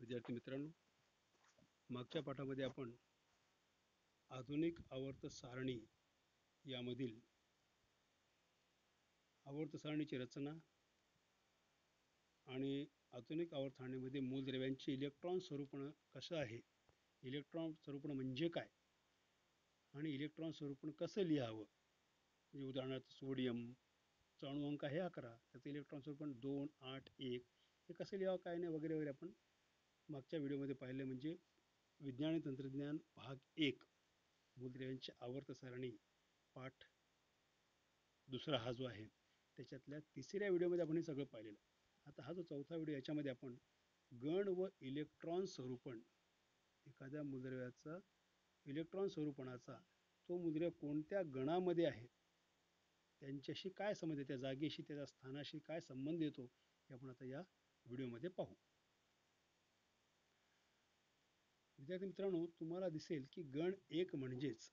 विद्यार्थी मित्रांनो, मागच्या पाठामध्ये आपण आधुनिक आवर्त सारणी यामधील आवर्त सारणीची रचना आणि आधुनिक आवर्त सारणीमध्ये मूलद्रव्यांचे इलेक्ट्रॉन स्वरूपण कसं आहे, इलेक्ट्रॉन स्वरूपण म्हणजे काय आणि इलेक्ट्रॉन स्वरूपण कसं लिहावं, म्हणजे उदाहरणार्थ सोडियमचा अणुअंक आहे 11, त्याचं इलेक्ट्रॉन स्वरूपण 2, 8, 1 हे कसं लिहावं काय नाही वगैरे वगैरे आपण मागच्या व्हिडिओमध्ये पाहिले. म्हणजे विज्ञान आणि तंत्रज्ञान भाग 1 मूलद्रव्यांची आवर्त सारणी पाठ दुसरा हा जो आहे त्याच्यातल्या तिसऱ्या व्हिडिओमध्ये आपण हे सगळं पाहिलेलं आहे. आता हा जो चौथा व्हिडिओ याच्यामध्ये आपण गण व इलेक्ट्रॉन स्वरूपण, एखाद्या मूलद्रव्याचा इलेक्ट्रॉन स्वरूपणाचा तो मूलद्रव्य कोणत्या गणामध्ये आहे, त्यांच्याशी काय संबंध, त्या जागेशी त्याच्या स्थानाशी काय संबंध येतो हे आपण आता या व्हिडिओमध्ये पाहू. विद्यार्थी मित्रांनो, तुम्हाला दिसेल की गण 1 म्हणजेच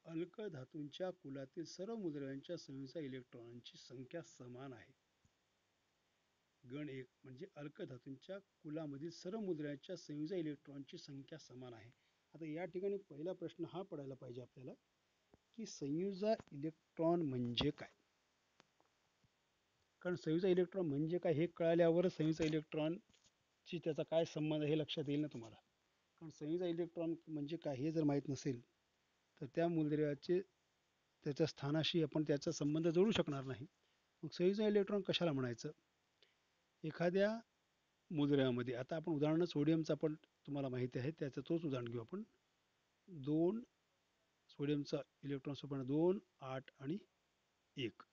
अल्क धातूंच्या कुलातील सर्व मूलद्रव्यांच्या संयुजा इलेक्ट्रॉनांची संख्या समान आहे. गण 1 म्हणजे अल्क धातूंच्या कुलामधील सर्व मूलद्रव्यांच्या संयुजा इलेक्ट्रॉनची संख्या समान आहे. आता या ठिकाणी पहिला प्रश्न हा पडायला पाहिजे आपल्याला की संयुजा इलेक्ट्रॉन म्हणजे काय. कारण संयुजा इलेक्ट्रॉन म्हणजे काय हे कळाल्यावरच संयुजा इलेक्ट्रॉनची त्याचा काय संबंध हे लक्षात येईल ना तुम्हाला. कारण संयुजा इलेक्ट्रॉन म्हणजे काय हे जर माहीत नसेल तर त्या मूलद्रव्याचे त्याच्या स्थानाशी आपण त्याचा संबंध जोडू शकणार नाही. मग संयुजा इलेक्ट्रॉन कशाला म्हणायचं. एखाद्या मूलद्रव्यामध्ये, आता आपण उदाहरण सोडियमचं आपण तुम्हाला माहिती आहे त्याचं तोच उदाहरण घेऊ आपण. 2 सोडियमचा इलेक्ट्रॉन स्वरूपण 2, 8 आणि 1.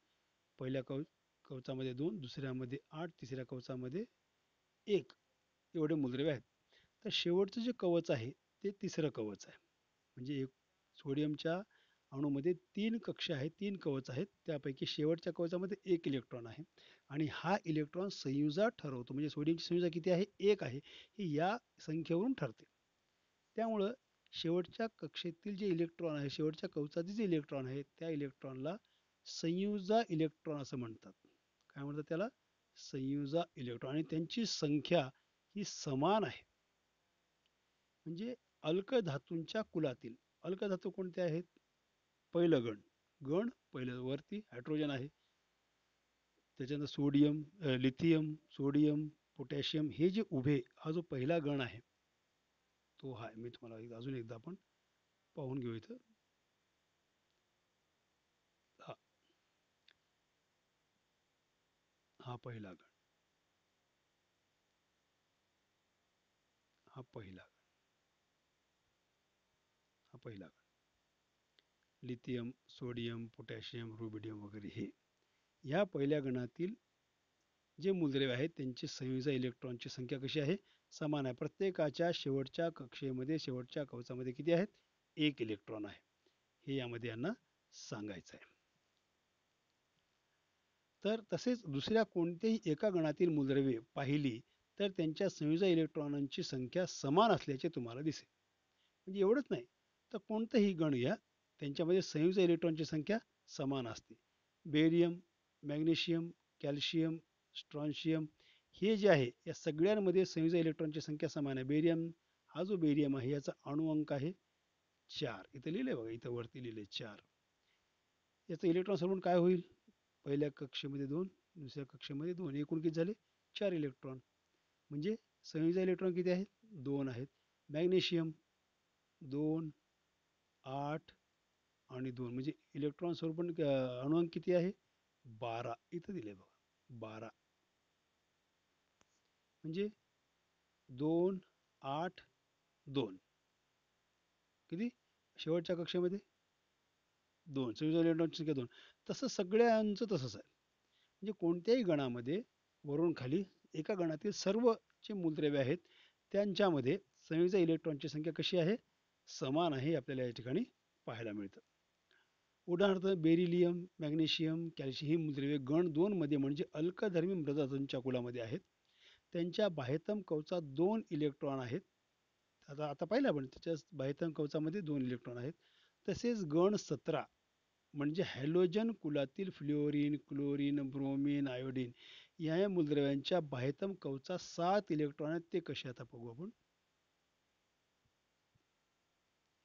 पहिल्या कवचामध्ये 2, दुसऱ्यामध्ये 8, तिसऱ्या कवचामध्ये 1 एवढे मूलद्रव्य आहेत. तर शेवटचं जे कवच आहे ते तिसरं कवच आहे. म्हणजे सोडियमच्या अणूमध्ये 3 कक्ष आहेत, 3 कवच आहेत, त्यापैकी शेवटच्या कवचामध्ये 1 इलेक्ट्रॉन आहे आणि हा इलेक्ट्रॉन संयुजा ठरवतो. म्हणजे सोडियमची संयुजा किती आहे, 1 आहे, ही या संख्येवरून ठरते. त्यामुळं शेवटच्या कक्षेतील जे इलेक्ट्रॉन आहे, शेवटच्या कवचातील जे इलेक्ट्रॉन आहे त्या इलेक्ट्रॉनला संयुजा इलेक्ट्रॉन असं म्हणतात. काय म्हणतात त्याला, संयुजा इलेक्ट्रॉन. आणि त्यांची संख्या ही समान आहे. म्हणजे अल्क धातूंच्या कुलातील, अल्क धातू कोणते आहेत, पहिलं गण पहिलं वरती हायड्रोजन आहे, त्याच्यानंतर सोडियम, लिथियम, सोडियम, पोटॅशियम, हे जे उभे हा जो पहिला गण आहे तो हा. मी तुम्हाला अजून एकदा आपण पाहून घेऊ. इथं हा पहिला गण, हा पहिला गण, लिथियम, सोडियम, पोटॅशियम, रुबिडियम वगैरे हे या पहिल्या गणातील जे मूलद्रव्य आहेत त्यांची संयुजा इलेक्ट्रॉनची संख्या कशी आहे, समान आहे. प्रत्येकाच्या शेवटच्या कक्षेमध्ये, शेवटच्या कवचामध्ये किती आहेत, 1 इलेक्ट्रॉन आहे. हे यामध्ये यांना सांगायचं आहे. तर तसेच दुसऱ्या कोणत्याही एका गणातील मूलद्रव्ये पाहिली तर त्यांच्या संयुजा इलेक्ट्रॉनांची संख्या समान असल्याचे तुम्हाला दिसेल. म्हणजे एवढंच नाही तर कोणतंही गण घ्या, त्यांच्यामध्ये संयुजा इलेक्ट्रॉनची संख्या समान असते. बेरियम, मॅग्नेशियम, कॅल्शियम, स्ट्रॉन्शियम हे जे आहे या सगळ्यांमध्ये संयुजा इलेक्ट्रॉनची संख्या समान आहे. बेरियम, हा जो बेरियम आहे याचा अणुअंक आहे 4. इथं लिहिलंय बघा, इथं वरती लिहिलंय 4. याचं इलेक्ट्रॉन स्वरूपण काय होईल, पहिल्या कक्षेमध्ये 2, दुसऱ्या कक्षेमध्ये 2, एकूण किती झाले, 4 इलेक्ट्रॉन. म्हणजे संयुजा इलेक्ट्रॉन किती आहेत, 2 आहेत. मॅग्नेशियम 2, 8 आणि 2, म्हणजे इलेक्ट्रॉन स्वरूपण अणुअंक किती आहे, 12. इथं दिले बघा 12. म्हणजे 2, 8, 2 किती, शेवटच्या कक्षेमध्ये 2, संयुजा इलेक्ट्रॉनची संख्या 2. तसं सगळ्यांचं तसंच आहे. म्हणजे कोणत्याही गणामध्ये वरून खाली एका गणातील सर्व जे मूलद्रव्य आहेत त्यांच्यामध्ये संयुजा इलेक्ट्रॉनची संख्या कशी आहे, समान आहे, आपल्याला या ठिकाणी पाहायला मिळतं. उदाहरणार्थ बेरिलियम, मॅग्नेशियम, कॅल्शियम ही मूलद्रव्ये गण 2 मध्ये म्हणजे अल्कधर्मी मृधातूंच्या कुलामध्ये आहेत. त्यांच्या बाह्यतम कवचात 2 इलेक्ट्रॉन आहेत. आता पाहिलं आपण, त्याच्या बाह्यतम कवचामध्ये 2 इलेक्ट्रॉन आहेत. तसेच गण 17 म्हणजे हॅलोजन कुलातील फ्लोरीन, क्लोरीन, ब्रोमीन, आयोडीन या मूलद्रव्यांच्या बाह्यतम कवचात 7 इलेक्ट्रॉन आहेत. ते कसे आता बघू आपण.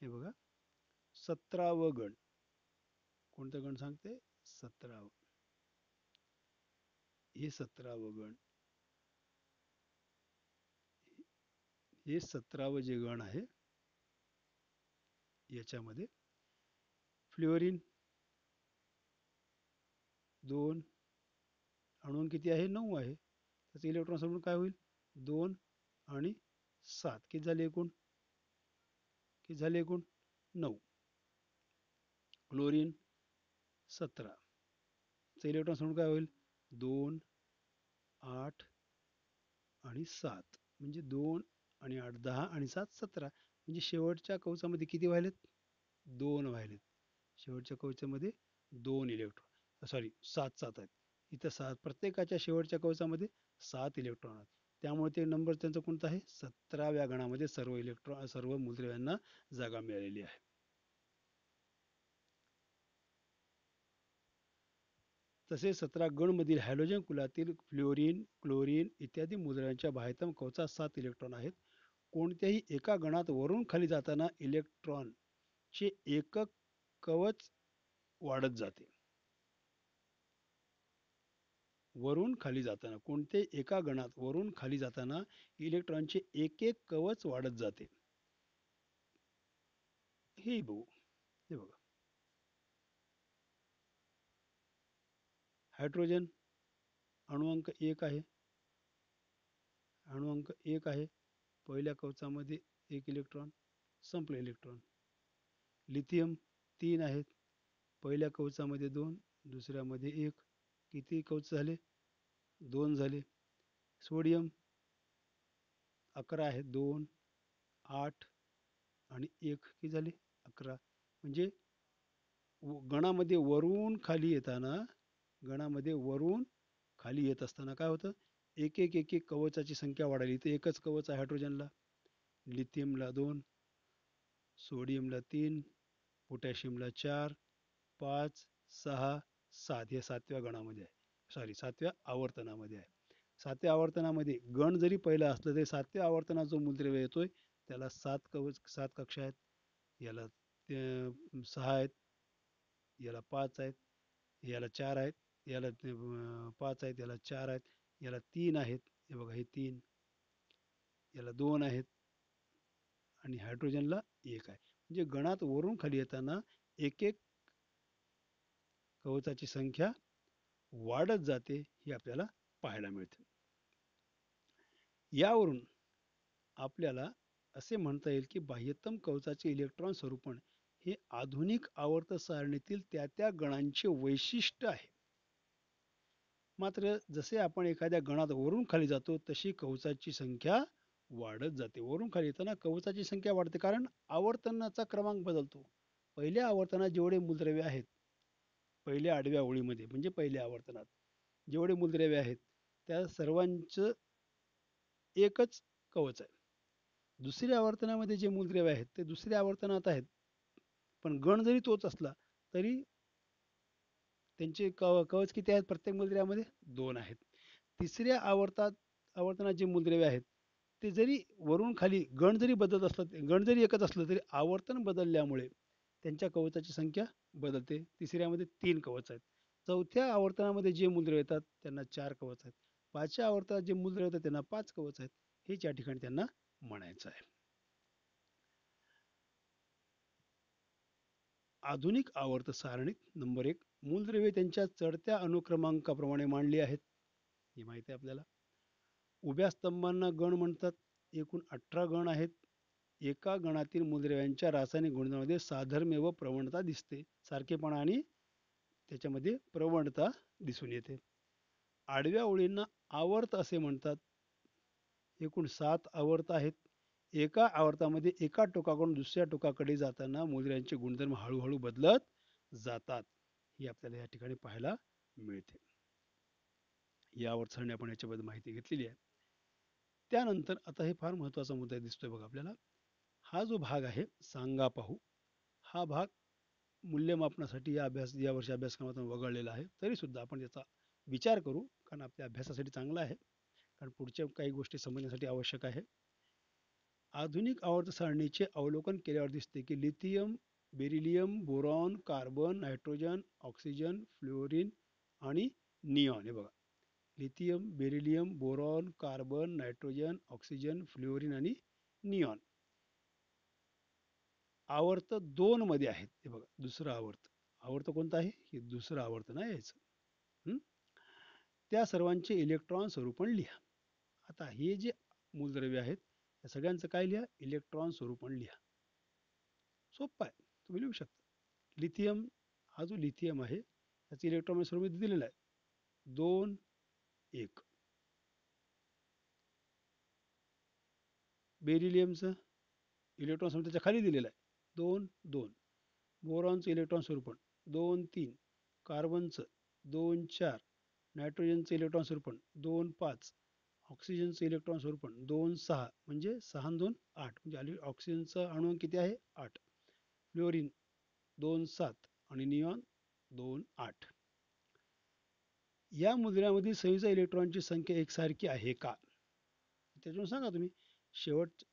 हे बघा, 17वं गण. कोणतं गण सांगते? 17वं. हे 17वं गण. हे 17वं जे गण आहे याच्यामध्ये फ्लोरीन 2, अणू किती आहे? 9 आहे. त्याचे इलेक्ट्रॉन सोडून काय होईल? 2 आणि 7. किती झाले एकूण? 9. क्लोरीन 17. चे इलेक्ट्रॉन सोडून काय होईल? 2, 8 आणि 7. म्हणजे 2 आणि 8 10 आणि 7 17. म्हणजे शेवटच्या कवचामध्ये किती व्हायलेत? 2 व्हायलेत. शेवटच्या कवचामध्ये 2 इलेक्ट्रॉन, सॉरी 7 7 आहेत. इथं 7, प्रत्येकाच्या शेवटच्या कवचामध्ये 7 इलेक्ट्रॉन आहेत. त्यामुळे ते नंबर त्यांचा कोणता आहे? 17व्या गणामध्ये सर्व मूलद्रव्यांना जागा मिळालेली आहे. तसेच 17 गण मधील हॅलोजन कुलातील फ्लोरीन, क्लोरीन इत्यादी मूलद्रव्यांच्या बाह्यतम कवचात 7 इलेक्ट्रॉन आहेत. कोणत्याही एका गणात वरून खाली जाताना इलेक्ट्रॉनचे एकक कवच वाढत जाते. वरून खाली जाताना कोणत्याही एका गणात वरून खाली जाताना इलेक्ट्रॉनचे एक एक कवच वाढत जाते. हे बघू. हे बघा, हायड्रोजन अणू अंक 1 आहे. अणू अंक 1 आहे. पहिल्या कवचामध्ये 1 इलेक्ट्रॉन, संपले इलेक्ट्रॉन. लिथियम 3 आहेत. पहिल्या कवचामध्ये 2, दुसऱ्यामध्ये 1. किती कवच झाले? 2 झाले. सोडियम 11 आहे. 2, 8 आणि 1 किती झाले? 11. म्हणजे गणामध्ये वरून खाली येत असताना काय होतं? एक एक एक एक कवचाची संख्या वाढायली. इथे एकच कवच आहे हायड्रोजनला. लिथियमला 2, सोडियमला 3, पोटॅशियमला 4, 5, 6, 7. हे 7व्या गणामध्ये आहे. सॉरी 7व्या आवर्तनामध्ये आहे. 7व्या आवर्तनामध्ये गण जरी पहिला असलं तरी 7व्या आवर्तनात जो मूलद्रव्य येतोय त्याला 7 कक्षा आहेत. याला 6 आहेत, याला 5 आहेत, याला 4 आहेत, याला 5 आहेत, याला 4 आहेत, याला 3 आहेत. हे बघा, हे 3, याला 2 आहेत आणि हायड्रोजनला 1 आहे. म्हणजे गणात वरून खाली येताना एक एक कवचाची संख्या वाढत जाते, हे आपल्याला पाहायला मिळते. यावरून आपल्याला असे म्हणता येईल की बाह्यतम कवचाचे इलेक्ट्रॉन स्वरूपण हे आधुनिक आवर्त सारणीतील त्या त्या गणांचे वैशिष्ट्य आहे. मात्र जसे आपण एखाद्या गणात वरून खाली जातो तशी कवचाची संख्या वाढत जाते. वरून खाली येताना कवचाची संख्या वाढते, कारण आवर्तनाचा क्रमांक बदलतो. पहिल्या आवर्तनात जेवढे मूलद्रव्य आहेत, पहिल्या आडव्या ओळीमध्ये म्हणजे पहिल्या आवर्तनात जेवढे मूलद्रव्य आहेत त्या सर्वांचं एकच कवच आहे. दुसऱ्या आवर्तनामध्ये जे मूलद्रव्य आहेत ते दुसऱ्या आवर्तनात आहेत, पण गण जरी तोच असला तरी त्यांचे कवच किती आहेत? प्रत्येक मूलद्रव्यामध्ये 2 आहेत. तिसऱ्या आवर्तनात जे मूलद्रव्य आहेत ते जरी वरून खाली गण जरी बदलत असलं, गण जरी एकच असलं तरी आवर्तन बदलल्यामुळे त्यांच्या कवचाची संख्या बदलते. तिसऱ्यामध्ये 3 कवच आहेत. चौथ्या आवर्तनामध्ये जे मूलद्रव्य येतात त्यांना 4 कवच आहेत. 5व्या आवर्तनात जे मूलद्रव्य येतात त्यांना 5 कवच आहेत. हेच या ठिकाणी त्यांना म्हणायचं आहे. आधुनिक आवर्त सारणीत नंबर 1, मूलद्रव्ये त्यांच्या चढत्या अनुक्रमांकाप्रमाणे मांडली आहेत. ही माहिती आहे आपल्याला. उभ्या स्तंभांना गण म्हणतात. एकूण 18 गण आहेत. एका गणातील मूलद्रव्यांच्या रासायनिक गुणधर्मामध्ये साधर्म्य व प्रवणता दिसते. सारखेपणा आणि त्याच्यामध्ये प्रवणता दिसून येते. आडव्या ओळींना आवर्त असे म्हणतात. एकूण 7 आवर्त आहेत. एका आवर्तामध्ये एका टोकाकडून दुसऱ्या टोकाकडे जाताना मूलद्रव्यांचे गुणधर्म हळूहळू बदलत जातात. ही आपल्याला या ठिकाणी पाहायला मिळते. या आवर्त सारणी आपण याच्याबद्दल माहिती घेतलेली आहे. त्यानंतर आता हे फार महत्वाचा मुद्दा दिसतोय बघा आपल्याला. हा जो भाग आहे, सांगा पाहू, हा भाग मूल्यमापनासाठी या वर्षी अभ्यासक्रमातून वगळलेला आहे. तरी सुद्धा आपण याचा विचार करू, कारण आपल्या अभ्यासासाठी चांगलं आहे, कारण पुढच्या काही गोष्टी समजण्यासाठी आवश्यक आहे. आधुनिक आवर्त सारणीचे अवलोकन केल्यावर दिसते की lithium, beryllium, boron, carbon, nitrogen, oxygen, fluorine आणि निऑन. हे बघा, lithium, beryllium, boron, carbon, nitrogen, oxygen, fluorine आणि निऑन आवर्त 2 मध्ये आहेत. हे बघा, दुसरं आवर्त. आवर्त कोणतं आहे? हे दुसरं आवर्त ना यायचं. त्या सर्वांचे इलेक्ट्रॉन स्वरूपण लिहा. आता हे जे मूलद्रव्य आहेत या सगळ्यांचं काय लिहा? इलेक्ट्रॉन स्वरूपण लिहा. सोपं आहे, तुम्ही लिहू शकता. लिथियम, हा जो लिथियम आहे त्याचं इलेक्ट्रॉन स्वरूप दिलेलं आहे 2 1. बेरिलियमचं इलेक्ट्रॉन स्वरूप त्याच्या खाली दिलेलं आहे 2 2. बोरॉनचं इलेक्ट्रॉन स्वरूपण 2 3. कार्बनचं 2 4. नायट्रोजनचं इलेक्ट्रॉन स्वरूपण 2 5. ऑक्सिजनचं इलेक्ट्रॉन स्वरूपण 2 6. म्हणजे 6 2 8. म्हणजे ऑक्सिजनचा अणुअंक किती आहे? 8. फ्लोरीन 2 7 आणि निऑन 2 8. या मूलद्रव्यामधील संयुजा इलेक्ट्रॉनची संख्या एकसारखी आहे का? त्याच्यावरून सांगा तुम्ही.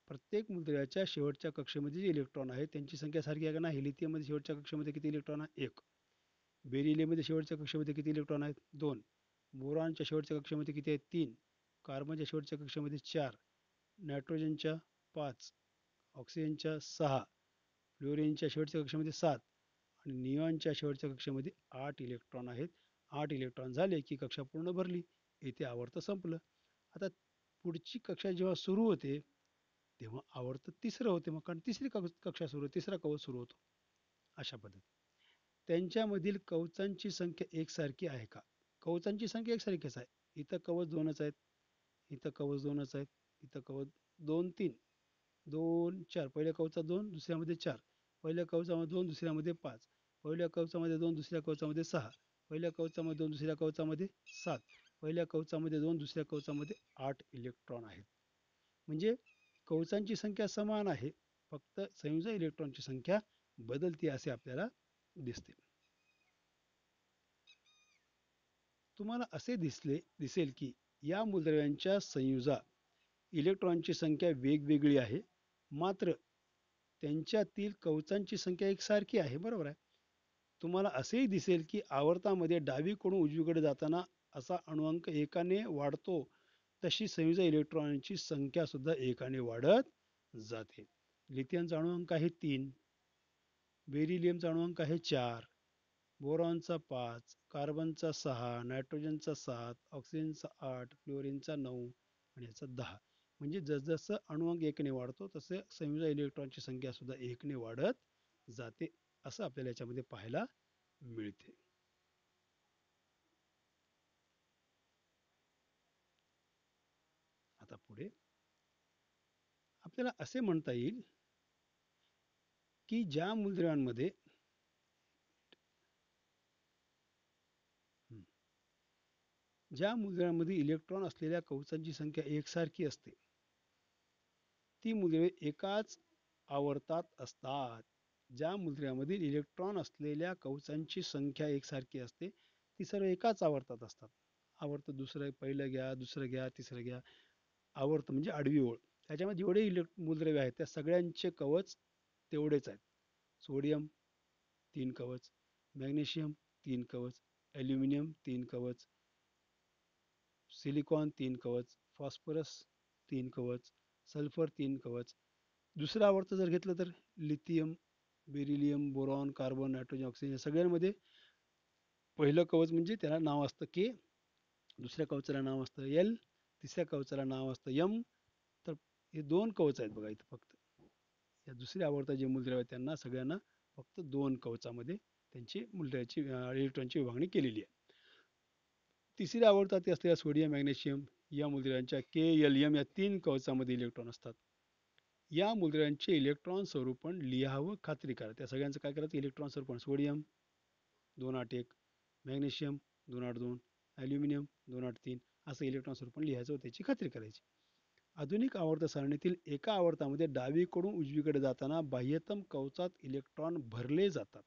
प्रत्येक मूलद्रव्याच्या शेवटच्या कक्षेमध्ये जे इलेक्ट्रॉन आहेत त्यांची संख्या सारखी आहे का नाही? लिथियममध्ये शेवटच्या कक्षेमध्ये किती इलेक्ट्रॉन आहे? 1. बेरिलियममध्ये शेवटच्या कक्षेमध्ये किती इलेक्ट्रॉन आहेत? 2. बोरॉनच्या शेवटच्या कक्षेमध्ये किती आहेत? 3. कार्बनच्या शेवटच्या कक्षेमध्ये 4. नायट्रोजनच्या 5. ऑक्सिजनच्या 6. फ्लोरीनच्या शेवटच्या कक्षेमध्ये 7 आणि निऑनच्या शेवटच्या कक्षेमध्ये 8 इलेक्ट्रॉन आहेत. 8 इलेक्ट्रॉन झाले की कक्षा पूर्ण भरली. येथे आवर्त संपलं. आता पुढची कक्षा जेव्हा सुरू होते तेव्हा आवर्त तिसरं होते, मग कारण तिसरी कक्षा सुरू, तिसरा कवच सुरू होतो. अशा पद्धती त्यांच्यामधील कवचांची संख्या एकसारखी आहे का? कवचांची संख्या एकसारखीच आहे. इथं कवच 2च आहेत, इथं कवच 2च आहेत, इथं कवच 2 3 2 4. पहिल्या कवचात 2, दुसऱ्यामध्ये 4. पहिल्या कवचामध्ये 2, दुसऱ्यामध्ये 5. पहिल्या कवचामध्ये 2, दुसऱ्या कवचामध्ये 6. पहिल्या कवचामध्ये 2, दुसऱ्या कवचामध्ये 7. पहिल्या कवचामध्ये 2, दुसऱ्या कवचामध्ये 8 इलेक्ट्रॉन आहेत. म्हणजे कवचांची संख्या समान आहे, फक्त संयुजा इलेक्ट्रॉनची संख्या बदलते असे आपल्याला दिसते. तुम्हाला असे दिसेल की या मूलद्रव्यांच्या संयुजा इलेक्ट्रॉनची संख्या वेगवेगळी आहे, मात्र त्यांच्यातील कवचांची संख्या एकसारखी आहे. बरोबर आहे. तुम्हाला असेही दिसेल की आवर्तामध्ये डावीकडून उजवीकडे जाताना असा अणुअंक एकाने वाढतो, तशी संयुजा इलेक्ट्रॉनची संख्या सुद्धा एकाने वाढत जाते. लिथियमचा अणुअंक आहे 3. बेरिलियमचा अणुअंक आहे 4. बोरॉनचा 5. कार्बनचा 6. नायट्रोजनचा 7. ऑक्सिजनचा 8. फ्लोरीनचा 9 आणि याचा 10. म्हणजे जसजसं अणुअंक एकने वाढतो तसे संयुजा इलेक्ट्रॉनची संख्या सुद्धा एकने वाढत जाते, असं आपल्याला याच्यामध्ये पाहायला मिळते. आता पुढे आपल्याला असे म्हणता येईल की ज्या मूलद्रव्यांमध्ये ज्या मूलद्रव्यांमध्ये इलेक्ट्रॉन असलेल्या कवचांची संख्या एकसारखी असते ती मूलद्रव्ये एकाच आवर्तात असतात. ज्या मूलद्रव्यामधील इलेक्ट्रॉन असलेल्या कवचांची संख्या एकसारखी असते ती सर्व एकाच आवर्तात असतात. आवर्त दुसरं, पहिलं घ्या, दुसरं घ्या, तिसरं घ्या. आवर्त म्हणजे आडवी ओळ. त्याच्यामध्ये जेवढे मूलद्रव्य आहेत त्या सगळ्यांचे कवच तेवढेच आहेत. सोडियम 3 कवच, मॅग्नेशियम 3 कवच, ॲल्युमिनियम 3 कवच, सिलिकॉन 3 कवच, फॉस्फरस 3 कवच, सल्फर 3 कवच. दुसरं आवर्त जर घेतलं तर lithium, beryllium, boron, carbon, nitrogen, oxygen या सगळ्यांमध्ये पहिलं कवच म्हणजे त्याला नाव असतं के, दुसऱ्या कवचाला नाव असतं एल, तिसऱ्या कवचाला नाव असतं एम. तर हे 2 कवच आहेत बघा इथं फक्त. या दुसऱ्या आवर्तात जे मूलद्रव्य आहेत त्यांना सगळ्यांना फक्त 2 कवचामध्ये त्यांची मूलद्रव्याची इलेक्ट्रॉनची विभागणी केलेली आहे. तिसऱ्या आवर्तात असलेल्या सोडियम, मॅग्नेशियम या मूलद्रव्यांच्या के एल एम या 3 कवचामध्ये इलेक्ट्रॉन असतात. या मूलद्रव्यांचे इलेक्ट्रॉन स्वरूपण लिहावं खात्री करा. त्या सगळ्यांचं काय करायचं? इलेक्ट्रॉन स्वरूपण. सोडियम 281, मॅग्नेशियम 282, ॲल्युमिनियम 283 असं इलेक्ट्रॉन स्वरूपण लिहायचं व त्याची खात्री करायची. आधुनिक आवर्त सारणीतील एका आवर्तामध्ये डावीकडून उजवीकडे जाताना बाह्यतम कवचात इलेक्ट्रॉन भरले जातात.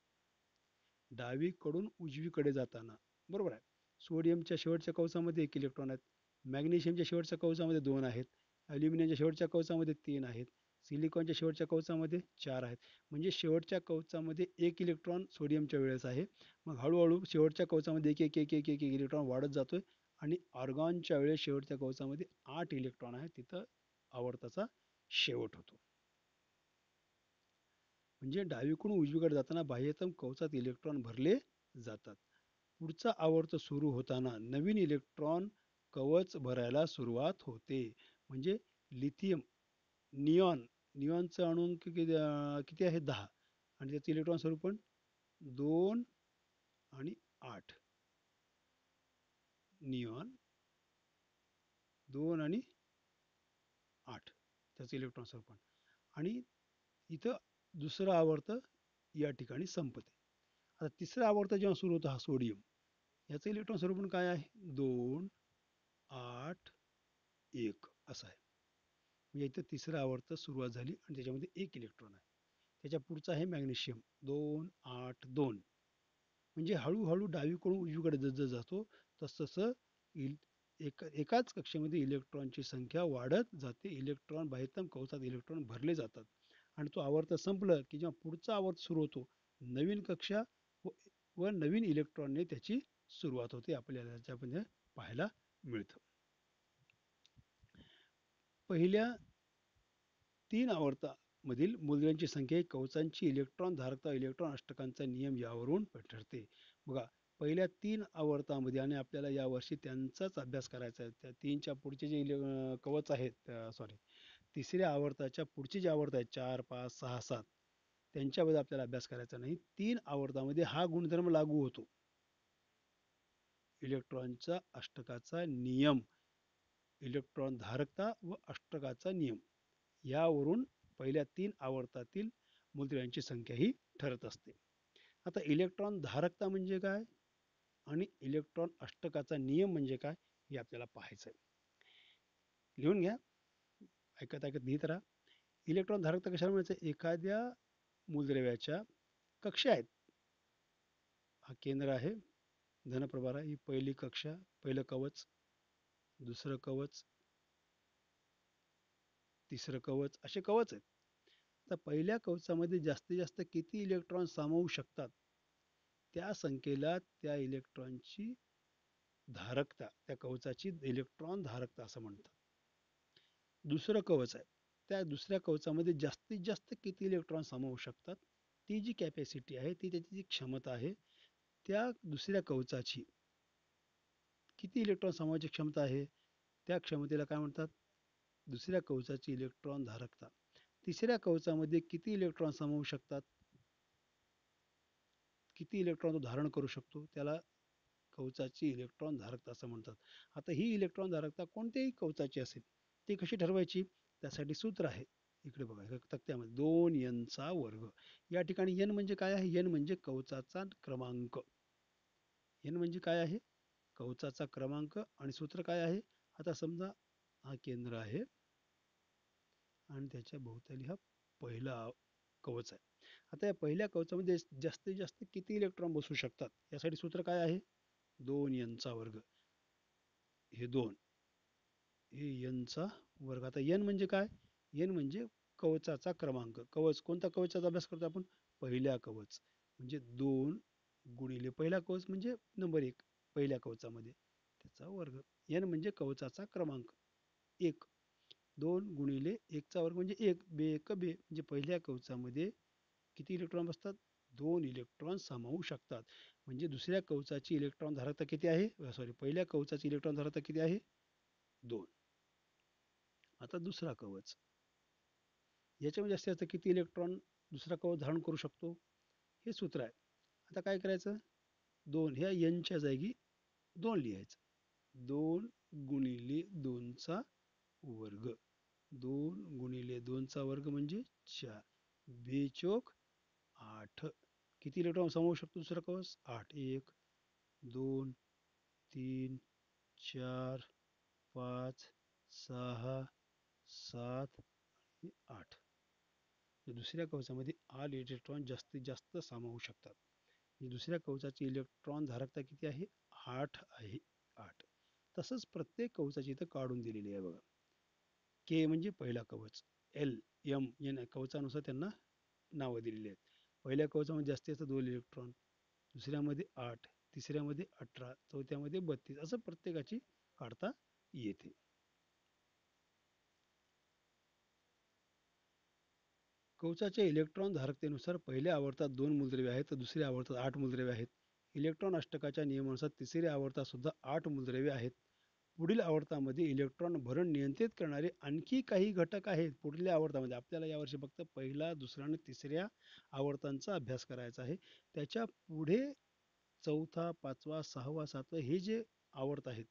डावीकडून उजवीकडे जाताना, बरोबर आहे. सोडियमच्या शेवटच्या कवचामध्ये 1 इलेक्ट्रॉन आहेत. मॅग्नेशियमच्या शेवटच्या कवचामध्ये 2 आहेत. ॲल्युमिनियमच्या शेवटच्या कवचामध्ये 3 आहेत. सिलिकॉनच्या शेवटच्या कवचामध्ये 4 आहेत. म्हणजे शेवटच्या कवचामध्ये 1 इलेक्ट्रॉन सोडियमच्या वेळेस आहे. मग हळूहळू शेवटच्या कवचामध्ये एक एक एक एक एक एक इलेक्ट्रॉन वाढत जातोय आणि आर्गॉनच्या वेळेस शेवटच्या कवचामध्ये 8 इलेक्ट्रॉन आहेत. तिथं आवर्ताचा शेवट होतो. म्हणजे डावीकडून उजवीकडे जाताना बाह्यतम कवचात इलेक्ट्रॉन भरले जातात. पुढचा आवर्त सुरू होताना नवीन इलेक्ट्रॉन कवच भरायला सुरुवात होते. म्हणजे लिथियम, निऑन, निऑनचं अणू किती आहे? 10 आणि त्याचं इलेक्ट्रॉन स्वरूप पण 2 आणि 8. निऑन 2 आणि 8 त्याचं इलेक्ट्रॉन स्वरूप आणि इथं दुसरं आवर्त या ठिकाणी संपते. आता तिसरा आवर्त जेव्हा सुरू होतो हा सोडियम, याचं इलेक्ट्रॉन स्वरूप काय आहे? 2, 8, 1 असं आहे. म्हणजे इथं तिसरा आवर्त सुरुवात झाली आणि त्याच्यामध्ये 1 इलेक्ट्रॉन आहे. त्याच्या पुढचा आहे मॅग्नेशियम 2, 8, 2. म्हणजे हळूहळू डावीकडून उजवीकडे जसं जातो तसं एकाच कक्षेमध्ये इलेक्ट्रॉनची संख्या वाढत जाते. इलेक्ट्रॉन बाह्यतम कवचात इलेक्ट्रॉन भरले जातात आणि तो आवर्त संपलं की जेव्हा पुढचा आवर्त सुरू होतो, नवीन कक्षा व नवीन इलेक्ट्रॉनने त्याची सुरुवात होते. आपल्याला त्याच्यामध्ये पाहायला मिळतं. पहिल्या 3 आवर्तामधील मूल्यांची संख्या ही कवचांची इलेक्ट्रॉन धारकता इलेक्ट्रॉन अष्टकांचा नियम यावरून ठरते. बघा, पहिल्या 3 आवर्तामध्ये आणि आपल्याला यावर्षी त्यांचाच अभ्यास करायचा आहे. त्या 3च्या पुढचे जे कवच आहेत, सॉरी, तिसऱ्या आवर्ताच्या पुढचे जे आवर्त आहेत 4, 5, 6, 7, त्यांच्याबद्दल आपल्याला अभ्यास करायचा नाही. 3 आवर्तामध्ये हा गुणधर्म लागू होतो. इलेक्ट्रॉनचा अष्टकाचा नियम, इलेक्ट्रॉन धारकता व अष्टकाचा नियम यावरून पहिल्या 3 आवर्तातील मूलद्रव्यांची संख्या ही ठरत असते. आता इलेक्ट्रॉन धारकता म्हणजे काय आणि इलेक्ट्रॉन अष्टकाचा नियम म्हणजे काय हे आपल्याला पाहायचं आहे. लिहून घ्या, ऐकत ऐकत लिहित राहा. इलेक्ट्रॉन धारकता कशाला म्हणायचं? एखाद्या मूलद्रव्याच्या कक्षा आहेत. हा केंद्र आहे, धनप्रभार आहे, ही पहिली कक्षा, पहिलं कवच, दुसरं कवच, तिसरं कवच, असे कवच आहेत. तर पहिल्या कवचामध्ये जास्तीत जास्त किती इलेक्ट्रॉन सामावू शकतात त्या संख्येला त्या इलेक्ट्रॉनची धारकता, त्या कवचाची इलेक्ट्रॉन धारकता असं म्हणतात. दुसरं कवच आहे, त्या दुसऱ्या कवचामध्ये जास्तीत जास्त किती इलेक्ट्रॉन सामावू शकतात ती जी कॅपॅसिटी आहे, ती त्याची जी क्षमता आहे, त्या दुसऱ्या कवचाची किती इलेक्ट्रॉन सामावण्याची क्षमता आहे त्या क्षमतेला काय म्हणतात? दुसऱ्या कवचाची इलेक्ट्रॉन धारकता. तिसऱ्या कवचामध्ये किती इलेक्ट्रॉन सामावू शकतात, किती इलेक्ट्रॉन तो धारण करू शकतो, त्याला कवचाची इलेक्ट्रॉन धारकता असं म्हणतात. आता ही इलेक्ट्रॉन धारकता कोणत्याही कवचाची असेल, ती कशी ठरवायची? त्यासाठी सूत्र आहे, इकडे बघा तक्त्यामध्ये, 2n चा वर्ग. या ठिकाणी n म्हणजे काय आहे? n म्हणजे कवचाचा क्रमांक. n म्हणजे काय आहे? कवचाचा क्रमांक. आणि सूत्र काय आहे? आता समजा हा केंद्र आहे आणि त्याच्या भोवताली हा पहिला कवच आहे. आता या पहिल्या कवचामध्ये जास्तीत जास्त किती इलेक्ट्रॉन बसू शकतात यासाठी सूत्र काय आहे? 2n चा वर्ग. हे 2, हे n चा वर्ग. आता n म्हणजे काय? n म्हणजे कवचाचा क्रमांक. कवच, कोणता कवचाचा अभ्यास करतो आपण? पहिल्या कवच. म्हणजे 2 गुणिले पहिला कवच म्हणजे नंबर 1 पहिल्या कवचामध्ये, त्याचा वर्ग. n म्हणजे कवचाचा क्रमांक 1. 2 गुणिले 1 चा वर्ग म्हणजे 1, बे 1 बे, म्हणजे पहिल्या कवचामध्ये किती इलेक्ट्रॉन बसतात? 2 इलेक्ट्रॉन सामावू शकतात. म्हणजे दुसऱ्या कवचाची इलेक्ट्रॉन धारकता किती आहे? सॉरी, पहिल्या कवचाची इलेक्ट्रॉन धारकता किती आहे? 2. आता दुसरा कवच, याच्यामध्ये जास्तीत जास्त किती इलेक्ट्रॉन दुसरा कवच धारण करू शकतो? हे सूत्र आहे. आता काय करायचं? 2 ह्या n जागी 2 लिहायचं. 2 गुणिले 2 चा वर्ग. 2 गुणिले 2 चा वर्ग म्हणजे 4. बेचोक 8. किती इलेक्ट्रॉन सामावू शकतो दुसरा कवच? 8. 1, 2, 3, 4, 5, 6, 7 आणि 8. दुसऱ्या कवचामध्ये 8 इलेक्ट्रॉन जास्तीत जास्त सामावू शकतात. दुसऱ्या कवचाची इलेक्ट्रॉन धारकता किती आहे? 8 आहे 8. तसंच प्रत्येक कवचाची इथं काढून दिलेली आहे बघा. के म्हणजे पहिला कवच, एल, एम या कवचानुसार त्यांना नावं दिलेली आहेत. पहिल्या कवचामध्ये जास्तीत जास्त 2 इलेक्ट्रॉन, दुसऱ्यामध्ये 8, तिसऱ्यामध्ये 18, चौथ्यामध्ये 32, असं प्रत्येकाची काढता येते. कवचाच्या इलेक्ट्रॉन धारकतेनुसार पहिल्या आवर्तात 2 मूलद्रव्ये आहेत तर दुसऱ्या आवर्तात 8 मूलद्रव्ये आहेत. इलेक्ट्रॉन अष्टकाच्या नियमानुसार तिसऱ्या आवर्तात सुद्धा 8 मूलद्रव्ये आहेत. पुढील आवर्तामध्ये इलेक्ट्रॉन भरण नियंत्रित करणारे आणखी काही घटक आहेत. पुढल्या आवर्तामध्ये आपल्याला यावर्षी फक्त पहिला, दुसरा आणि तिसऱ्या आवर्तांचा अभ्यास करायचा आहे. त्याच्या पुढे चौथा, पाचवा, सहावा, सातवा हे जे आवर्त आहेत,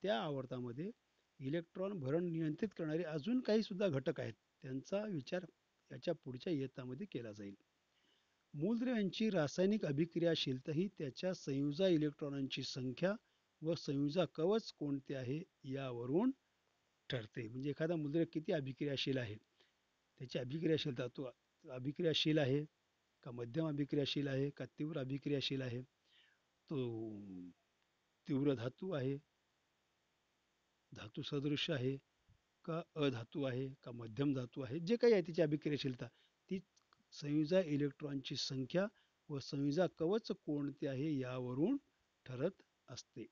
त्या आवर्तामध्ये इलेक्ट्रॉन भरण नियंत्रित करणारे अजून काही सुद्धा घटक आहेत. त्यांचा विचार याच्या पुढच्या इयत्तामध्ये केला जाईल. मूलद्रव्यांची रासायनिक अभिक्रियाशीलता ही त्याच्या संयुजा इलेक्ट्रॉनांची संख्या व संयुजा कवच कोणते आहे यावरून ठरते. म्हणजे एखादा मूलद्रव्य किती अभिक्रियाशील आहे, त्याची अभिक्रियाशीलता, तो अभिक्रियाशील आहे का, मध्यम अभिक्रियाशील आहे का, तीव्र अभिक्रियाशील आहे, तो तीव्र धातू आहे, धातू सदृश आहे का, अधातू आहे का, मध्यम धातू आहे, जे काही आहे त्याची अभिक्रियाशीलता ती संयुजा इलेक्ट्रॉनची संख्या व संयुजा कवच कोणते आहे यावरून ठरत असते.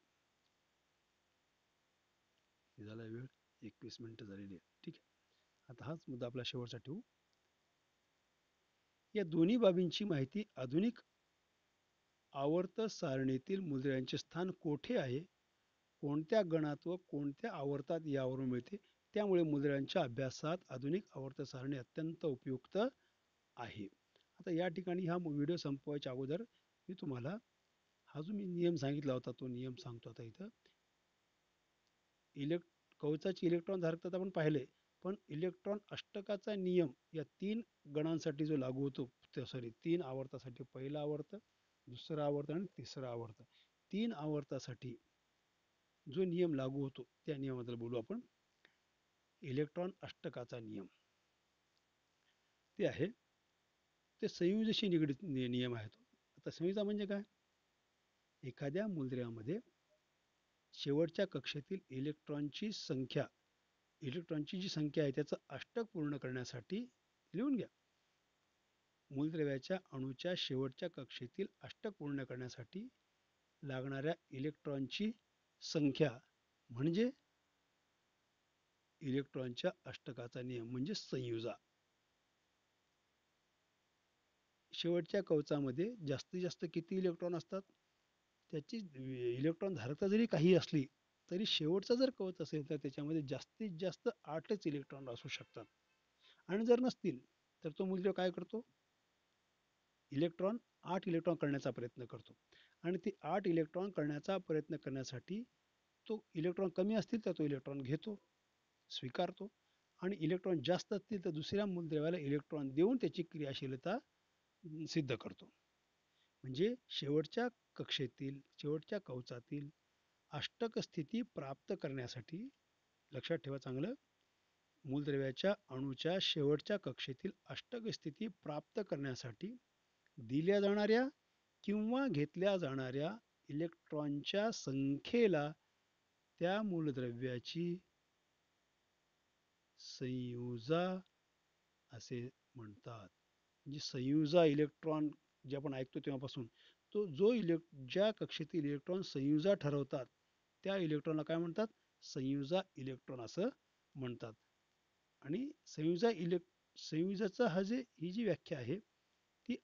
झाला वेळ, 21 मिनिटं झालेली आहे. ठीक आहे, आता हाच मुद्दा आपला शेवटचा ठेवू. या दोन्ही बाबींची माहिती आधुनिक आवर्त सारणीतील मूलद्रव्यांचे स्थान कोठे आहे, कोणत्या गणात व कोणत्या आवर्तात यावरून मिळते. त्यामुळे मूलद्रव्यांच्या अभ्यासात आधुनिक आवर्त सारणी अत्यंत उपयुक्त आहे. आता या ठिकाणी हा व्हिडिओ संपवायच्या अगोदर मी तुम्हाला हा जो मी नियम सांगितला होता तो नियम सांगतो. आता इथं कवचाची इलेक्ट्रॉन धारकता आपण पाहिले, पण इलेक्ट्रॉन अष्टकाचा नियम या 3 गणांसाठी जो लागू होतो, सॉरी 3 आवर्तासाठी, पहिला आवर्त, दुसरा आवर्त आणि तिसरा आवर्त, 3 आवर्तासाठी जो नियम लागू होतो त्या नियमाबद्दल बोलू आपण. इलेक्ट्रॉन अष्टकाचा नियम ते आहे, ते संयुजाशी निगडीत नियम आहे तो. आता संयुजा म्हणजे काय, एखाद्या मूलद्रव्यामध्ये शेवटच्या कक्षेतील इलेक्ट्रॉनची जी संख्या आहे त्याचं अष्टक पूर्ण करण्यासाठी, लिहून घ्या, मूलद्रव्याच्या अणूच्या शेवटच्या कक्षेतील अष्टक पूर्ण करण्यासाठी लागणाऱ्या इलेक्ट्रॉनची संख्या म्हणजे इलेक्ट्रॉनच्या अष्टकाचा नियम म्हणजे संयुजा. शेवटच्या कवचामध्ये जास्तीत जास्त किती इलेक्ट्रॉन असतात, त्याची इलेक्ट्रॉन धारकता जरी काही असली तरी शेवटचा जर कवच असेल तर त्याच्यामध्ये जास्तीत जास्त 8च इलेक्ट्रॉन असू शकतात. आणि जर नसतील तर तो मूलद्रव्य काय करतो, 8 इलेक्ट्रॉन करण्याचा प्रयत्न करतो. आणि ते 8 इलेक्ट्रॉन करण्याचा प्रयत्न करण्यासाठी तो इलेक्ट्रॉन कमी असतील तर तो इलेक्ट्रॉन घेतो, स्वीकारतो, आणि इलेक्ट्रॉन जास्त असतील तर दुसऱ्या मूलद्रव्याला इलेक्ट्रॉन देऊन त्याची क्रियाशीलता सिद्ध करतो. म्हणजे शेवटच्या कवचातील अष्टक स्थिती प्राप्त करण्यासाठी, लक्षात ठेवा चांगलं, मूलद्रव्याच्या अणूच्या शेवटच्या कक्षेतील अष्टक स्थिती प्राप्त करण्यासाठी दिल्या जाणाऱ्या किंवा घेतल्या जाणाऱ्या इलेक्ट्रॉनच्या संख्येला त्या मूलद्रव्याची संयुजा असे म्हणतात. म्हणजे संयुजा इलेक्ट्रॉन जे आपण ऐकतो तेव्हापासून, तो ज्या कक्षेतील इलेक्ट्रॉन संयुजा ठरवतात त्या इलेक्ट्रॉनला काय म्हणतात, संयुजा इलेक्ट्रॉन असं म्हणतात. आणि संयुजाचा ही जी व्याख्या आहे ती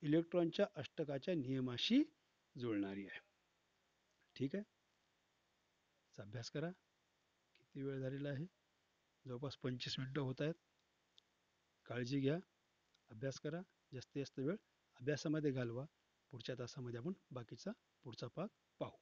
इलेक्ट्रॉनच्या अष्टकाच्या नियमाशी जुळणारी आहे. ठीक आहे, अभ्यास करा. किती वेळ झालेला आहे, जवळपास 25 मिनिटं होत आहेत. काळजी घ्या, अभ्यास करा, जास्तीत जास्त वेळ अभ्यासामध्ये घालवा. पुढच्या तासामध्ये आपण बाकीचा पुढचा भाग पाहू.